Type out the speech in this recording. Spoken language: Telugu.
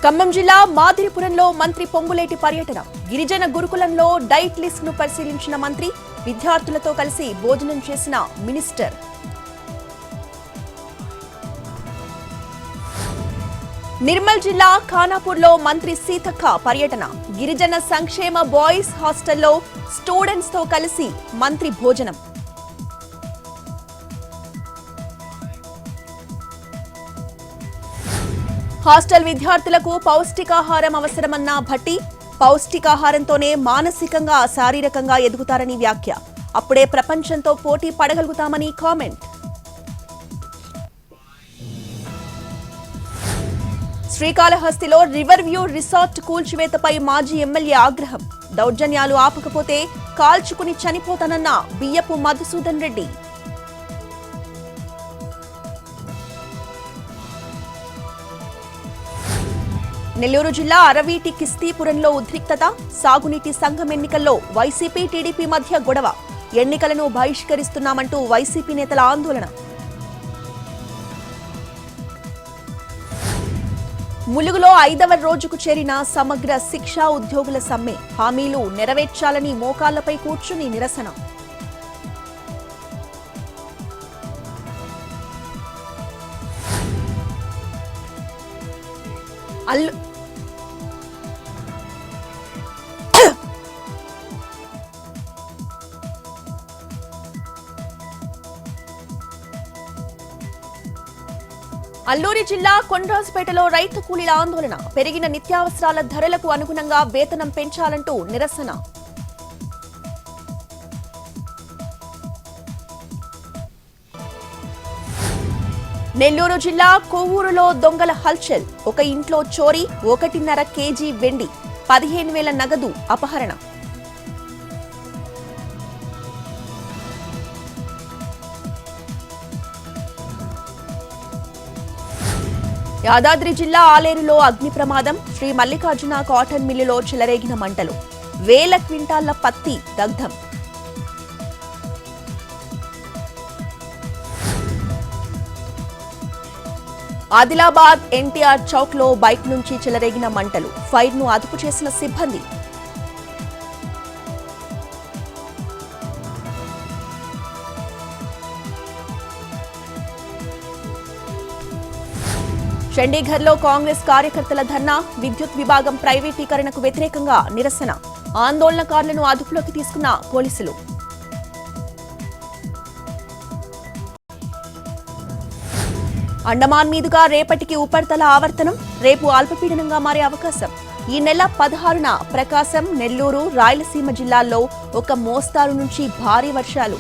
ఖమ్మం జిల్లా మాదిరిపురంలో మంత్రి పొంగులేటి పర్యటన. గిరిజన గురుకులంలో డైట్ లిస్ట్ ను పరిశీలించిన మంత్రి, విద్యార్థులతో కలిసి భోజనం చేసిన మినిస్టర్. నిర్మల్ జిల్లా ఖానాపూర్లో మంత్రి సీతక్క పర్యటన. గిరిజన సంక్షేమ బాయ్స్ హాస్టల్లో స్టూడెంట్స్ తో కలిసి మంత్రి భోజనం. హాస్టల్ విద్యార్థులకు పౌష్టికాహారం అవసరమన్న భట్టి, పౌష్టికాహారంతోనే మానసికంగా శారీరకంగా ఎదుగుతారని వ్యాఖ్య. అప్పుడే ప్రపంచంతో పోటీ పడగలుగుతామని కామెంట్. శ్రీకాళహస్తిలో రివర్ వ్యూ రిసార్ట్ కూల్చివేతపై మాజీ ఎమ్మెల్యే ఆగ్రహం. దౌర్జన్యాలు ఆపకపోతే కాల్చుకుని చనిపోతానన్న బియ్యపు మధుసూదన్ రెడ్డి. నెల్లూరు జిల్లా అరవీటి కిస్తీపురంలో ఉద్రిక్తత. సాగునీటి సంఘం ఎన్నికల్లో వైసీపీ టీడీపీ మధ్య గొడవ. ఎన్నికలను బహిష్కరిస్తున్నామంటూ వైసీపీ నేతల ఆందోళన. ములుగులో 5వ రోజుకు చేరిన సమగ్ర శిక్షా ఉద్యోగుల సమ్మె. హామీలు నెరవేర్చాలని మోకాళ్లపై కూర్చుని నిరసన. అల్లూరి జిల్లా కొండ్రాజుపేటలో రైతు కూలీల ఆందోళన. పెరిగిన నిత్యావసరాల ధరలకు అనుగుణంగా వేతనం పెంచాలంటూ నిరసన. నెల్లూరు జిల్లా కొవ్వూరులో దొంగల హల్చల్. ఒక ఇంట్లో చోరీ, 1.5 కేజీ వెండి, 15,000 నగదు అపహరణ. యాదాద్రి జిల్లా ఆలేరులో అగ్ని ప్రమాదం. శ్రీ మల్లికార్జున కాటన్ మిల్లులో చెలరేగిన మంటలు. 1000 క్వింటాళ్ల పత్తి దగ్ధం. ఆదిలాబాద్ ఎన్టీఆర్ చౌక్ లో బైక్ నుంచి చెలరేగిన మంటలు. ఫైర్ ను అదుపు చేసిన సిబ్బంది. చండీగఢ్లో కాంగ్రెస్ కార్యకర్తల ధర్నా. విద్యుత్ విభాగం ప్రైవేటీకరణకు వ్యతిరేకంగా నిరసన. ఆందోళనకారులను అదుపులోకి తీసుకున్న పోలీసులు. అండమాన్ మీదుగా రేపటికి ఉపరితల ఆవర్తనం. రేపు అల్పపీడనంగా మారే అవకాశం. ఈ నెల 16న ప్రకాశం, నెల్లూరు, రాయలసీమ జిల్లాల్లో ఒక మోస్తారు నుంచి భారీ వర్షాలు.